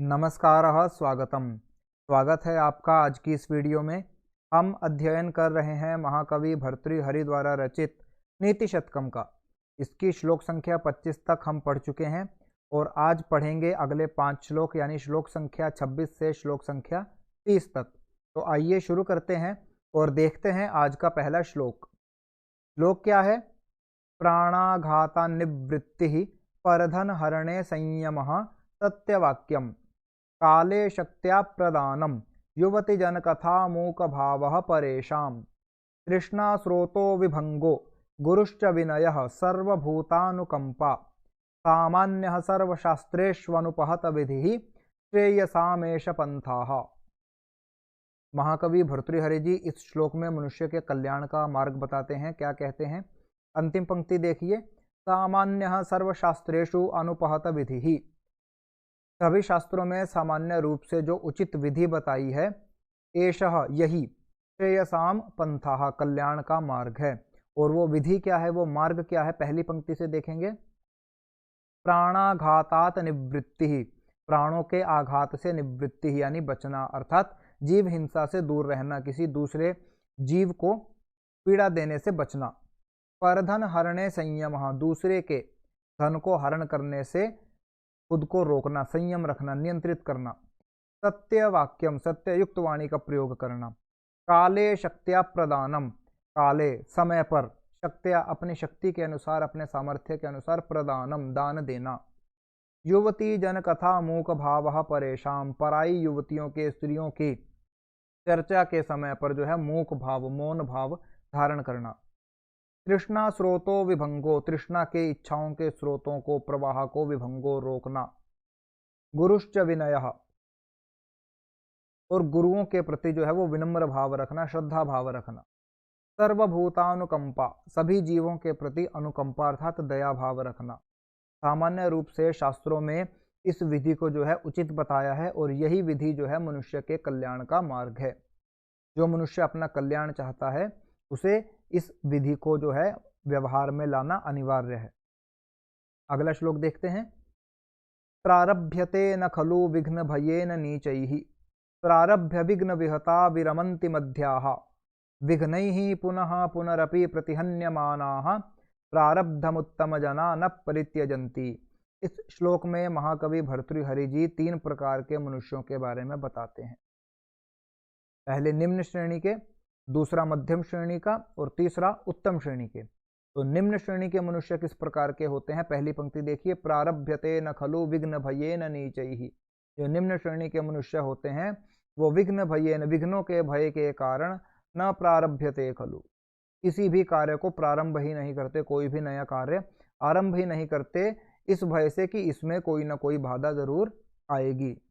नमस्कारः स्वागतम। स्वागत है आपका आज की इस वीडियो में। हम अध्ययन कर रहे हैं महाकवि भर्तृहरि द्वारा रचित नीति शतकम का। इसकी श्लोक संख्या 25 तक हम पढ़ चुके हैं और आज पढ़ेंगे अगले 5 श्लोक यानी श्लोक संख्या 26 से श्लोक संख्या 30 तक। तो आइए शुरू करते हैं और देखते हैं आज का पहला श्लोक। श्लोक क्या है? प्राणाघाता निवृत्ति परधन हरणे संयमः सत्यवाक्यम काले शक्त्या प्रदानम युवति जनकथा मूक भावः परेशाम तृष्णा स्रोतो विभंगो गुरुश्च विनयः सर्वभूतानुकंपा सामान्यः सर्वशास्त्रेष्वनुपहत विधिः श्रेयसामेष पंथाः। महाकवि भर्तृहरि जी इस श्लोक में मनुष्य के कल्याण का मार्ग बताते हैं। क्या कहते हैं? अंतिम पंक्ति देखिए, सामान्यः सर्वशास्त्रेषु अनुपहत विधिः। सभी शास्त्रों में सामान्य रूप से जो उचित विधि बताई है, एषः यही श्रेयसाम पंथाः कल्याण का मार्ग है। और वो विधि क्या है, वो मार्ग क्या है? पहली पंक्ति से देखेंगे, प्राणाघातात निवृत्ति, प्राणों के आघात से निवृत्ति यानी बचना, अर्थात जीव हिंसा से दूर रहना, किसी दूसरे जीव को पीड़ा देने से बचना। परधन हरणे संयमः, दूसरे के धन को हरण करने से खुद को रोकना, संयम रखना, नियंत्रित करना। सत्य वाक्यम, सत्य युक्त वाणी का प्रयोग करना। काले शक्त्या प्रदानम, काले समय पर, शक्त्या अपनी शक्ति के अनुसार, अपने सामर्थ्य के अनुसार, प्रदानम दान देना। युवती जन कथा मूक भावः परेशान, पराई युवतियों के, स्त्रियों की चर्चा के समय पर जो है मूक भाव, मौन भाव धारण करना। तृष्णा स्रोतो विभंगो, तृष्णा के, इच्छाओं के स्रोतों को, प्रवाह को, विभंगो रोकना। गुरुश्च विनयः, और गुरुओं के प्रति जो है वो विनम्र भाव रखना, श्रद्धा भाव रखना। सर्वभूतानुकंपा, सभी जीवों के प्रति अनुकंपा अर्थात दया भाव रखना। सामान्य रूप से शास्त्रों में इस विधि को जो है उचित बताया है और यही विधि जो है मनुष्य के कल्याण का मार्ग है। जो मनुष्य अपना कल्याण चाहता है उसे इस विधि को जो है व्यवहार में लाना अनिवार्य है। अगला श्लोक देखते हैं, प्रारभ्यते न खलु विघ्न भयेन नीचैः प्रारभ्य विघ्न विहता विरमन्ति मध्याः विघ्नैः पुनः पुनरपि प्रतिहन्यमानाः प्रारब्धमुत्तम जना न परित्यजन्ति। इस श्लोक में महाकवि भर्तृहरि जी 3 प्रकार के मनुष्यों के बारे में बताते हैं। पहले निम्न श्रेणी के, दूसरा मध्यम श्रेणी का और तीसरा उत्तम श्रेणी के। तो निम्न श्रेणी के मनुष्य किस प्रकार के होते हैं? पहली पंक्ति देखिए, प्रारभ्यते न खलु विघ्न भयेन नीचैः। जो निम्न श्रेणी के मनुष्य होते हैं वो विघ्न भयेन, विघ्नों के भय के कारण, न प्रारभ्यते खलु, किसी भी कार्य को प्रारंभ ही नहीं करते, कोई भी नया कार्य आरंभ ही नहीं करते, इस भय से कि इसमें कोई ना कोई बाधा जरूर आएगी।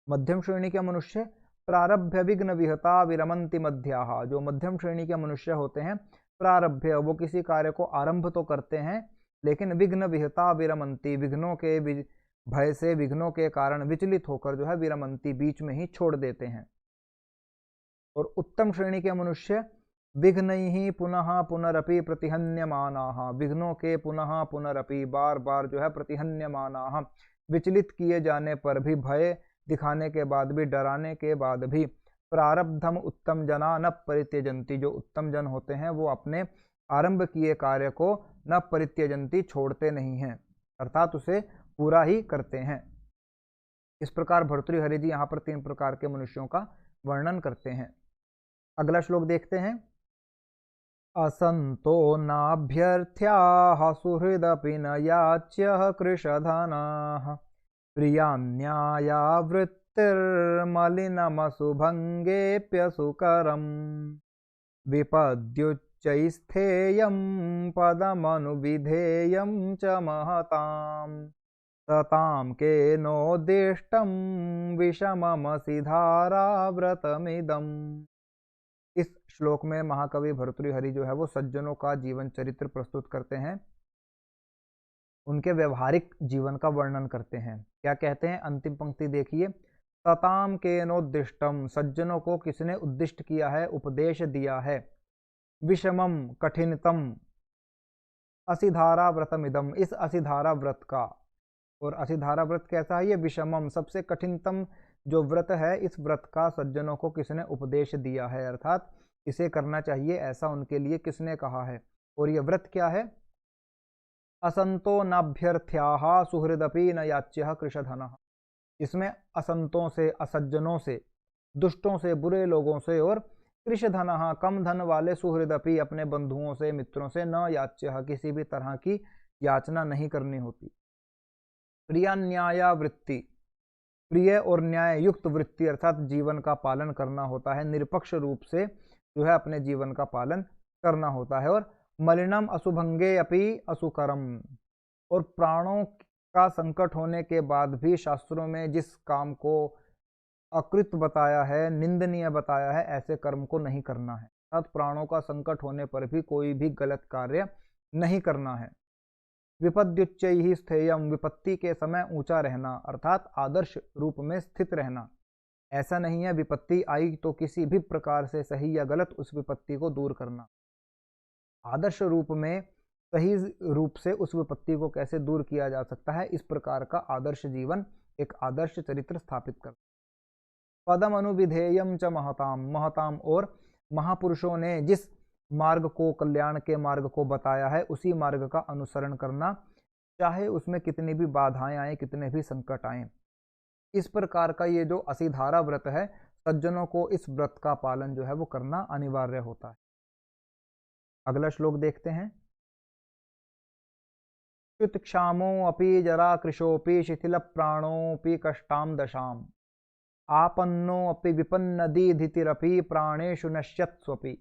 मध्यम श्रेणी के मनुष्य, प्रारभ्य विघ्न विहता विरमन्ति मध्याः, जो मध्यम श्रेणी के मनुष्य होते हैं, प्रारभ्य वो किसी कार्य को आरंभ तो करते हैं लेकिन विघ्न विहता विरमन्ति, विघ्नों के भय से, विघ्नों के कारण विचलित होकर जो है विरमन्ति, बीच में ही छोड़ देते हैं। और उत्तम श्रेणी के मनुष्य, विघ्नैः पुनः पुनरपि प्रतिहन्यमानाः, विघ्नों के पुनः पुनरपि, बार बार जो है प्रतिहन्यमानाः, विचलित किए जाने पर भी, भय दिखाने के बाद भी, डराने के बाद भी, प्रारब्धम उत्तम जना न परित्यजन्ति, जो उत्तम जन होते हैं वो अपने आरंभ किए कार्य को न परित्यजन्ति, छोड़ते नहीं हैं, अर्थात उसे पूरा ही करते हैं। इस प्रकार भर्तृहरि जी यहाँ पर 3 प्रकार के मनुष्यों का वर्णन करते हैं। अगला श्लोक देखते हैं, असंतो नाभ्यर्थ्याः सुहृदपि न याच्यः कृशधनाः प्रियान्याया वृत्तिर्मलिनमसुभङ्गेऽप्यसुकरम् विपद्युच्चैस्थेयं पदमनुविधेयं च महताम् सतां केनोद्दिष्टं विषममसि धाराव्रतमिदम्। इस श्लोक में महाकवि भर्तृहरि जो है वो सज्जनों का जीवन चरित्र प्रस्तुत करते हैं, उनके व्यवहारिक जीवन का वर्णन करते हैं। क्या कहते हैं? अंतिम पंक्ति देखिए, सताम केनोद्दिष्टम, सज्जनों को किसने उद्दिष्ट किया है, उपदेश दिया है। विषमम, कठिनतम, असिधारा व्रतमिदम, इस असिधारा व्रत का, और असिधारा व्रत कैसा है? ये विषमम, सबसे कठिनतम जो व्रत है, इस व्रत का सज्जनों को किसने उपदेश दिया है, अर्थात इसे करना चाहिए ऐसा उनके लिए किसने कहा है। और ये व्रत क्या है? असंतो नाभ्यर्थ्याः सुहृदपि न याच्यः कृशधनः। इसमें असंतों से, असज्जनों से, दुष्टों से, बुरे लोगों से और कृशधनः कम धन वाले सुहृदपि अपने बंधुओं से, मित्रों से, न याच्यः किसी भी तरह की याचना नहीं करनी होती। प्रिया न्याया वृत्ति, प्रिय और न्याय युक्त वृत्ति अर्थात जीवन का पालन करना होता है, निरपक्ष रूप से जो है अपने जीवन का पालन करना होता है। और मलिनम अशुभंगे अपि असुकरम, और प्राणों का संकट होने के बाद भी शास्त्रों में जिस काम को अकृत बताया है, निंदनीय बताया है, ऐसे कर्म को नहीं करना है। अर्थात प्राणों का संकट होने पर भी कोई भी गलत कार्य नहीं करना है। विपद्युच्चैः स्थेयम, विपत्ति के समय ऊंचा रहना अर्थात आदर्श रूप में स्थित रहना। ऐसा नहीं है विपत्ति आई तो किसी भी प्रकार से सही या गलत उस विपत्ति को दूर करना। आदर्श रूप में सही रूप से उस विपत्ति को कैसे दूर किया जा सकता है, इस प्रकार का आदर्श जीवन, एक आदर्श चरित्र स्थापित कर। पदम अनुविधेयम च महताम, महताम और महापुरुषों ने जिस मार्ग को, कल्याण के मार्ग को बताया है, उसी मार्ग का अनुसरण करना, चाहे उसमें कितनी भी बाधाएं आए, कितने भी संकट आए। इस प्रकार का ये जो असिधारा व्रत है, सज्जनों को इस व्रत का पालन जो है वो करना अनिवार्य होता है। अगला श्लोक देखते हैं। क्षामो अपि जरा कृशोपि शिथिल प्राणोपि कष्टाम दशाम, आपन्नो अपि विपन्नदीधितिरपि प्राणेषु नश्यत्स्वपि,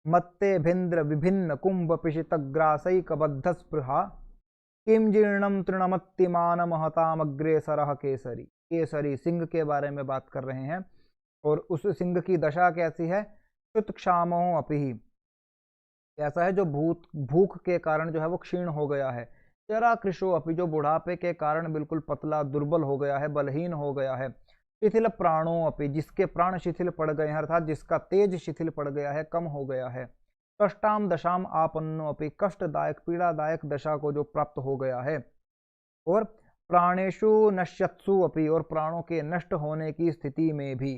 मत्तेभेन्द्र विभिन्न कुंभ पिशितग्रासैकबद्ध स्पृहा, किम जीर्णम तृणमत्तिमान महतामग्रेसरः केसरी। केसरी सिंह के बारे में बात कर रहे हैं और उस सिंह की दशा कैसी है? क्षामो अपि, ऐसा है जो भूख के कारण जो है वो क्षीण हो गया है। जरा कृशो अपि, जो बुढ़ापे के कारण बिल्कुल पतला दुर्बल हो गया है, बलहीन हो गया है। शिथिल प्राणों अपि, जिसके प्राण शिथिल पड़ गए हैं, अर्थात जिसका तेज शिथिल पड़ गया है, कम हो गया है। कष्टाम दशाम आपन्नो अपि, कष्टदायक पीड़ादायक दशा को जो प्राप्त हो गया है। और प्राणेषु नश्यत्सु अपि, और प्राणों के नष्ट होने की स्थिति में भी।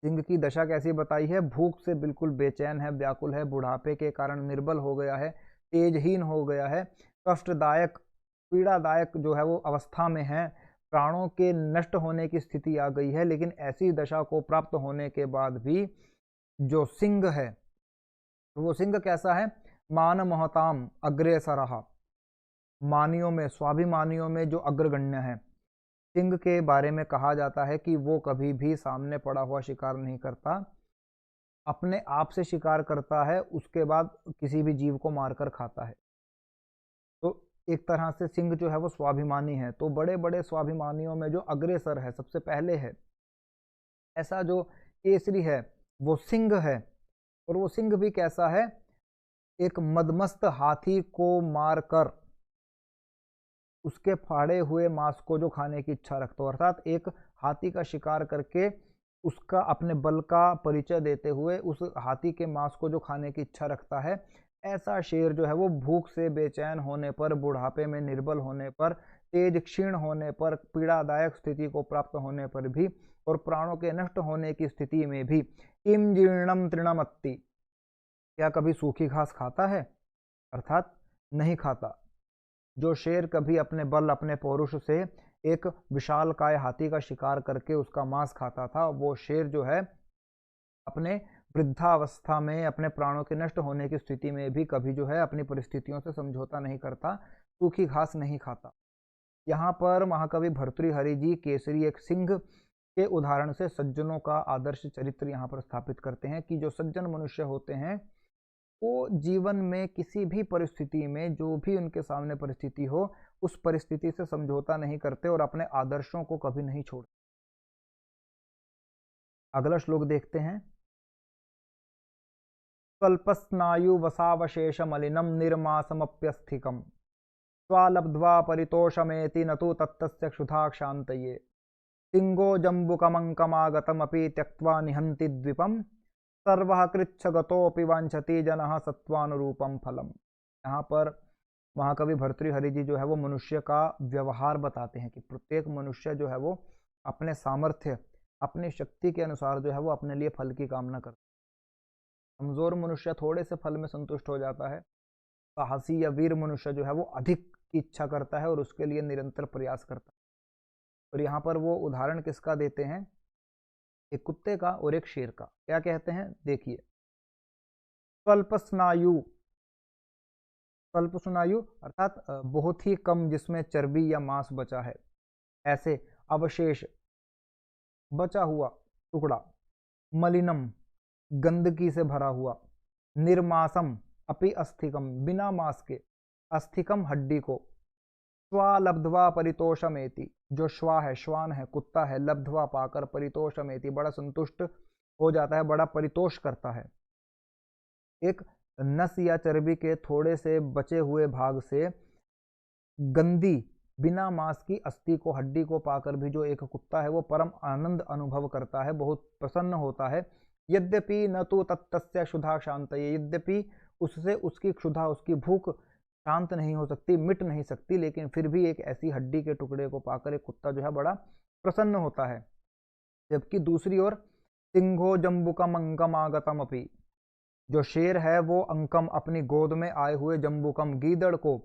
सिंह की दशा कैसी बताई है? भूख से बिल्कुल बेचैन है, व्याकुल है, बुढ़ापे के कारण निर्बल हो गया है, तेजहीन हो गया है, कष्टदायक पीड़ादायक जो है वो अवस्था में है, प्राणों के नष्ट होने की स्थिति आ गई है। लेकिन ऐसी दशा को प्राप्त होने के बाद भी जो सिंह है, वो सिंह कैसा है? मान महताम अग्रेसरः, मानियों में, स्वाभिमानियों में जो अग्रगण्य है। सिंह के बारे में कहा जाता है कि वो कभी भी सामने पड़ा हुआ शिकार नहीं करता, अपने आप से शिकार करता है, उसके बाद किसी भी जीव को मारकर खाता है। तो एक तरह से सिंह जो है वो स्वाभिमानी है। तो बड़े बड़े स्वाभिमानियों में जो अग्रेसर है, सबसे पहले है, ऐसा जो केसरी है वो सिंह है। और वो सिंह भी कैसा है? एक मदमस्त हाथी को मारकर उसके फाड़े हुए मांस को जो खाने की इच्छा रखता हो, अर्थात एक हाथी का शिकार करके उसका अपने बल का परिचय देते हुए उस हाथी के मांस को जो खाने की इच्छा रखता है, ऐसा शेर जो है वो भूख से बेचैन होने पर, बुढ़ापे में निर्बल होने पर, तेज क्षीण होने पर, पीड़ादायक स्थिति को प्राप्त होने पर भी और प्राणों के नष्ट होने की स्थिति में भी, किम जीर्णम तृणमत्ति, क्या कभी सूखी घास खाता है? अर्थात नहीं खाता। जो शेर कभी अपने बल, अपने पौरुष से एक विशालकाय हाथी का शिकार करके उसका मांस खाता था, वो शेर जो है अपने वृद्धावस्था में, अपने प्राणों के नष्ट होने की स्थिति में भी कभी जो है अपनी परिस्थितियों से समझौता नहीं करता, सूखी घास नहीं खाता। यहाँ पर महाकवि भर्तृहरि जी केसरी एक सिंह के उदाहरण से सज्जनों का आदर्श चरित्र यहाँ पर स्थापित करते हैं कि जो सज्जन मनुष्य होते हैं वो जीवन में किसी भी परिस्थिति में, जो भी उनके सामने परिस्थिति हो, उस परिस्थिति से समझौता नहीं करते और अपने आदर्शों को कभी नहीं छोड़ते। अगला श्लोक देखते हैं। स्वल्पस्नायु वसावशेष मलिनम निर्मासमप्यस्थिकम, स्वालब्ध्वा परितोषमेति न तु तत्तस्य क्षुधा क्षान्तये, सिंहो जम्बुकमंकमागतमपि त्यक्त्वा निहन्ति द्वीपम, सर्वः कृच्छगतोऽपि वाञ्छति जनः सत्त्वानुरूपम फलम। यहाँ पर महाकवि भर्तृहरि जी जो है वो मनुष्य का व्यवहार बताते हैं कि प्रत्येक मनुष्य जो है वो अपने सामर्थ्य, अपनी शक्ति के अनुसार जो है वो अपने लिए फल की कामना करता है। कमजोर मनुष्य थोड़े से फल में संतुष्ट हो जाता है, साहसी या वीर मनुष्य जो है वो अधिक की इच्छा करता है और उसके लिए निरंतर प्रयास करता है। और यहाँ पर वो उदाहरण किसका देते हैं? एक कुत्ते का और एक शेर का। क्या कहते हैं देखिए, स्वल्प स्नायु, स्वल्प स्नायु अर्थात बहुत ही कम जिसमें चर्बी या मांस बचा है, ऐसे अवशेष, बचा हुआ टुकड़ा, मलिनम, गंदगी से भरा हुआ, निर्मासम अपि अस्थिकम, बिना मांस के, अस्थिकम हड्डी को, श्वा लब्ध्वा परितोषमेति, जो श्वा है, श्वान है, कुत्ता है, लब्ध्वा पाकर, परितोषमेति बड़ा संतुष्ट हो जाता है, बड़ा परितोष करता है। एक नस या चर्बी के थोड़े से बचे हुए भाग से गंदी बिना मांस की अस्थि को, हड्डी को पाकर भी जो एक कुत्ता है वो परम आनंद अनुभव करता है, बहुत प्रसन्न होता है। यद्यपि न तो तत्तस्य क्षुधा शांत, यद्यपि उससे उसकी क्षुधा, उसकी भूख शांत नहीं हो सकती, मिट नहीं सकती, लेकिन फिर भी एक ऐसी हड्डी के टुकड़े को पाकर एक कुत्ता जो है बड़ा प्रसन्न होता है। जबकि दूसरी ओर सिंहो जम्बुकम अंकम आगतम अपि, जो शेर है वो अंकम अपनी गोद में आए हुए जम्बुकम गीदड़ को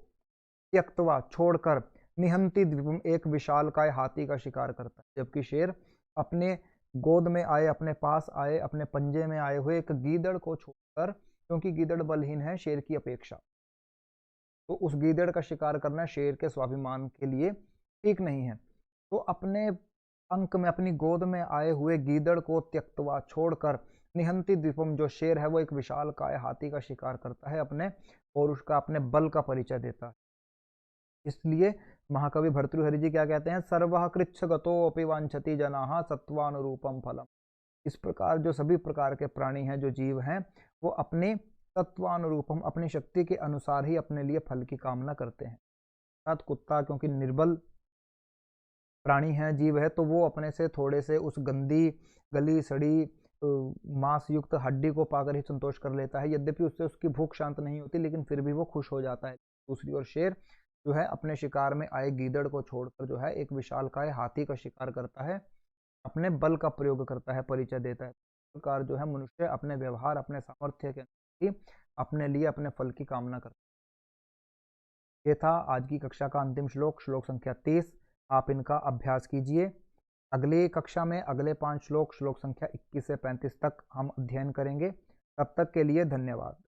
त्यक्तवा छोड़कर, निहंती द्वीपम एक विशालकाय हाथी का शिकार करता है। जबकि शेर अपने गोद में आए, अपने पास आए, अपने पंजे में आए हुए एक गीदड़ को छोड़कर, क्योंकि गीदड़ बलहीन है शेर की अपेक्षा, तो उस गीदड़ का शिकार करना शेर के स्वाभिमान के लिए ठीक नहीं है। तो अपने अंक में, अपनी गोद में आए हुए गीदड़ को त्यक्तवा छोड़कर, निहंती द्वीपम जो शेर है वो एक विशाल काय हाथी का शिकार करता है अपने, और उसका अपने बल का परिचय देता है। इसलिए महाकवि भर्तृहरि जी क्या कहते हैं? सर्वः कृच्छ गतोऽपि वांछति जनाः सत्वानुरूपम फलम। इस प्रकार जो सभी प्रकार के प्राणी हैं, जो जीव हैं, वो अपने तत्वानुरूपम, अपनी शक्ति के अनुसार ही अपने लिए फल की कामना करते हैं। अर्थात कुत्ता क्योंकि निर्बल प्राणी है, जीव है, तो वो अपने से थोड़े से उस गंदी, गली सड़ी मांस युक्त हड्डी को पाकर ही संतोष कर लेता है। यद्यपि उससे उसकी भूख शांत नहीं होती, लेकिन फिर भी वो खुश हो जाता है। दूसरी ओर शेर जो है अपने शिकार में आए गीदड़ को छोड़कर जो है एक विशालकाय हाथी का शिकार करता है, अपने बल का प्रयोग करता है, परिचय देता है। इस प्रकार जो है मनुष्य अपने व्यवहार, अपने सामर्थ्य के अनुसार ही अपने लिए अपने फल की कामना करता है। ये था आज की कक्षा का अंतिम श्लोक, श्लोक संख्या 30। आप इनका अभ्यास कीजिए। अगले कक्षा में अगले 5 श्लोक, श्लोक संख्या 21 से 35 तक हम अध्ययन करेंगे। तब तक के लिए धन्यवाद।